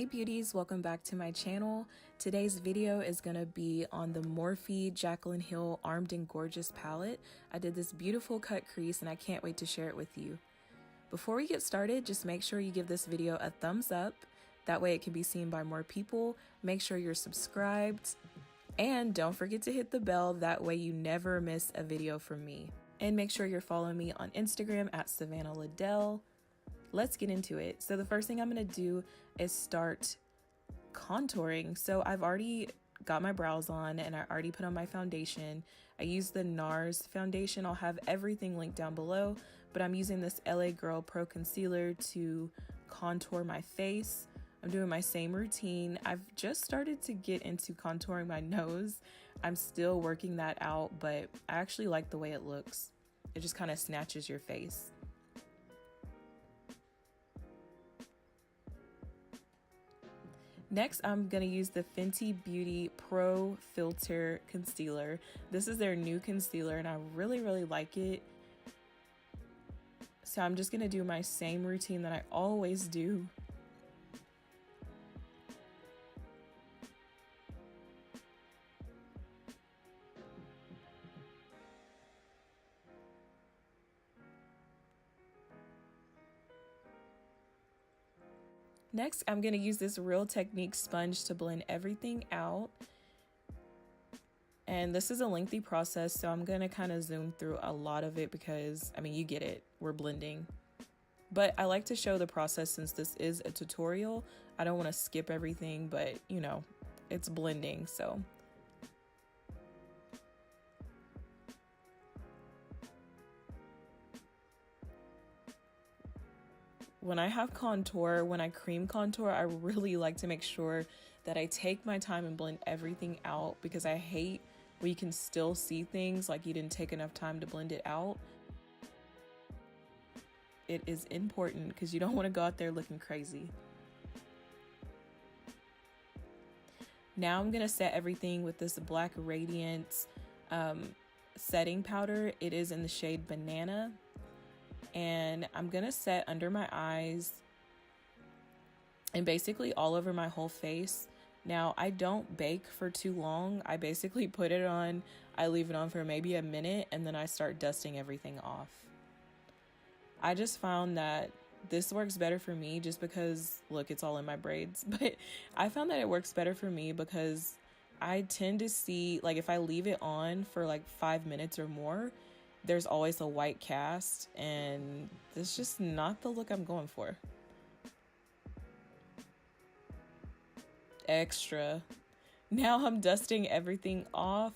Hey beauties, welcome back to my channel. Today's video is going to be on the Morphe Jaclyn Hill Armed and Gorgeous palette. I did this beautiful cut crease and I can't wait to share it with you. Before we get started, just make sure you give this video a thumbs up. That way it can be seen by more people. Make sure you're subscribed and don't forget to hit the bell. That way you never miss a video from me. And make sure you're following me on Instagram at Savannah Liddell. Let's get into it. So the first thing I'm going to do is start contouring. So I've already got my brows on and I already put on my foundation. I use the NARS foundation. I'll have everything linked down below, but I'm using this LA Girl Pro Concealer to contour my face. I'm doing my same routine. I've just started to get into contouring my nose. I'm still working that out, but I actually like the way it looks. It just kind of snatches your face. Next, I'm going to use the Fenty Beauty Pro Filter Concealer. This is their new concealer and I really like it. So I'm just going to do my same routine that I always do. Next, I'm going to use this Real Technique sponge to blend everything out. And this is a lengthy process, so I'm going to kind of zoom through a lot of it because, I mean, you get it, we're blending. But I like to show the process since this is a tutorial. I don't want to skip everything, but you know, it's blending, so. When I have contour, when I cream contour, I really like to make sure that I take my time and blend everything out because I hate when you can still see things like you didn't take enough time to blend it out. It is important because you don't want to go out there looking crazy. Now I'm going to set everything with this Black Radiance setting powder. It is in the shade Banana. And I'm going to set under my eyes and basically all over my whole face. Now, I don't bake for too long. I basically put it on, I leave it on for maybe a minute, and then I start dusting everything off. I just found that this works better for me just because, look, it's all in my braids. But I found that it works better for me because I tend to see, like if I leave it on for like 5 minutes or more, there's always a white cast, and that's just not the look I'm going for. Extra. Now I'm dusting everything off.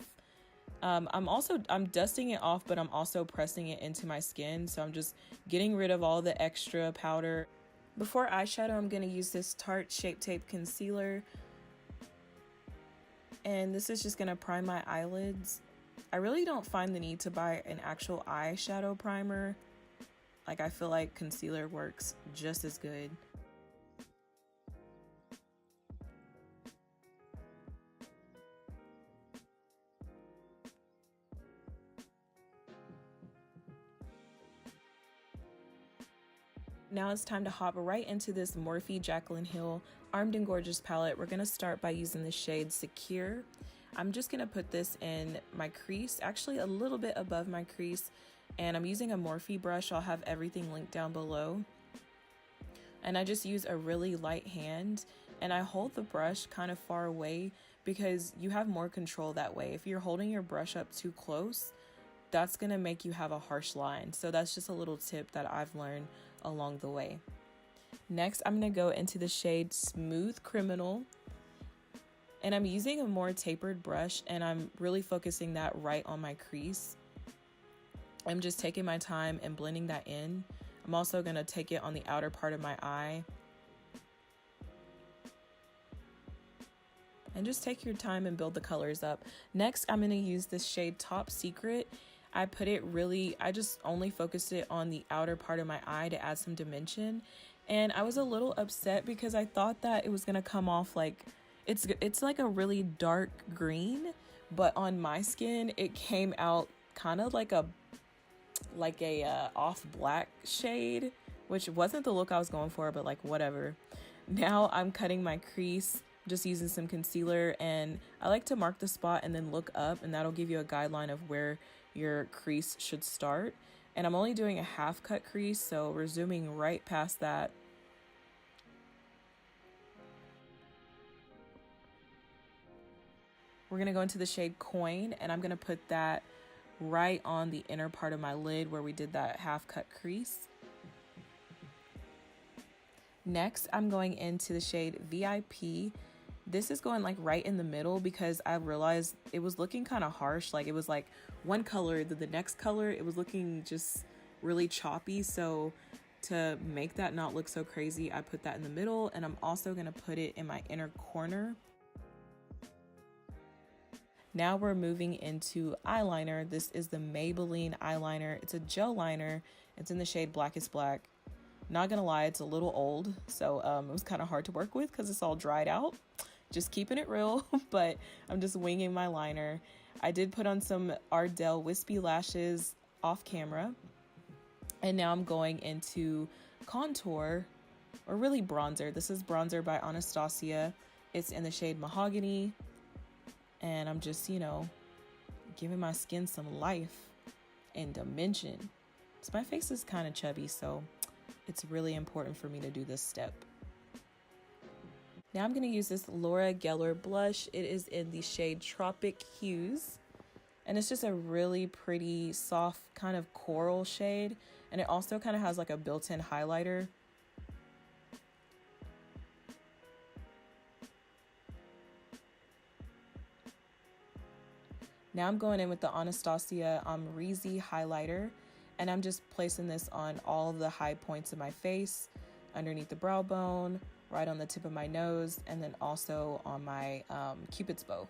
I'm dusting it off, but I'm also pressing it into my skin. So I'm just getting rid of all the extra powder. Before eyeshadow, I'm going to use this Tarte Shape Tape Concealer. And this is just going to prime my eyelids. I really don't find the need to buy an actual eyeshadow primer. Like, I feel like concealer works just as good. Now it's time to hop right into this Morphe Jaclyn Hill Armed and Gorgeous palette. We're going to start by using the shade Secure. I'm just going to put this in my crease, actually a little bit above my crease, and I'm using a Morphe brush. I'll have everything linked down below. And I just use a really light hand, and I hold the brush kind of far away because you have more control that way. If you're holding your brush up too close, that's going to make you have a harsh line. So that's just a little tip that I've learned along the way. Next, I'm going to go into the shade Smooth Criminal. And I'm using a more tapered brush, and I'm really focusing that right on my crease. I'm just taking my time and blending that in. I'm also going to take it on the outer part of my eye. And just take your time and build the colors up. Next, I'm going to use this shade Top Secret. I just only focused it on the outer part of my eye to add some dimension. And I was a little upset because I thought that it was going to come off like, it's like a really dark green, but on my skin, it came out kind of like a off black shade, which wasn't the look I was going for, but like whatever. Now I'm cutting my crease, just using some concealer, and I like to mark the spot and then look up, and that'll give you a guideline of where your crease should start. And I'm only doing a half cut crease, so we're zooming right past that. We're gonna go into the shade Coin, and I'm gonna put that right on the inner part of my lid where we did that half cut crease. Next, I'm going into the shade VIP. This is going like right in the middle because I realized it was looking kind of harsh. Like it was like one color, then the next color, it was looking just really choppy. So to make that not look so crazy, I put that in the middle, and I'm also gonna put it in my inner corner. Now we're moving into eyeliner. This is the Maybelline eyeliner. It's a gel liner. It's in the shade Blackest Black. Not gonna lie, it's a little old, so it was kind of hard to work with because it's all dried out. Just keeping it real, but I'm just winging my liner. I did put on some Ardell wispy lashes off camera, and now I'm going into contour, or really bronzer. This is bronzer by Anastasia. It's in the shade Mahogany, and I'm just, you know, giving my skin some life and dimension. So my face is kind of chubby, so it's really important for me to do this step. Now I'm going to use this Laura Geller blush. It is in the shade Tropic Hues, and it's just a really pretty soft kind of coral shade, and it also kind of has like a built-in highlighter. Now I'm going in with the Anastasia Amrezy highlighter, and I'm just placing this on all of the high points of my face, underneath the brow bone, right on the tip of my nose, and then also on my Cupid's bow.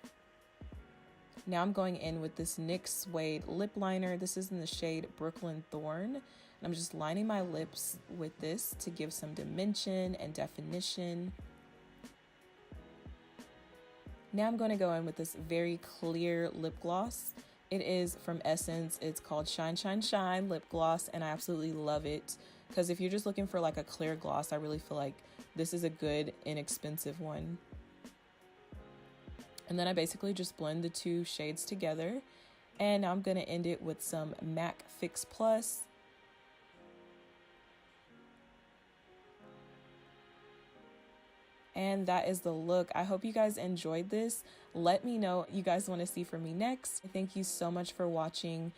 Now I'm going in with this NYX Suede lip liner. This is in the shade Brooklyn Thorn, and I'm just lining my lips with this to give some dimension and definition. Now I'm going to go in with this very clear lip gloss. It is from Essence. It's called Shine Shine Shine lip gloss, and I absolutely love it because if you're just looking for like a clear gloss, I really feel like this is a good inexpensive one. And then I basically just blend the two shades together, and I'm going to end it with some MAC Fix Plus. And that is the look. I hope you guys enjoyed this. Let me know what you guys want to see from me next. Thank you so much for watching.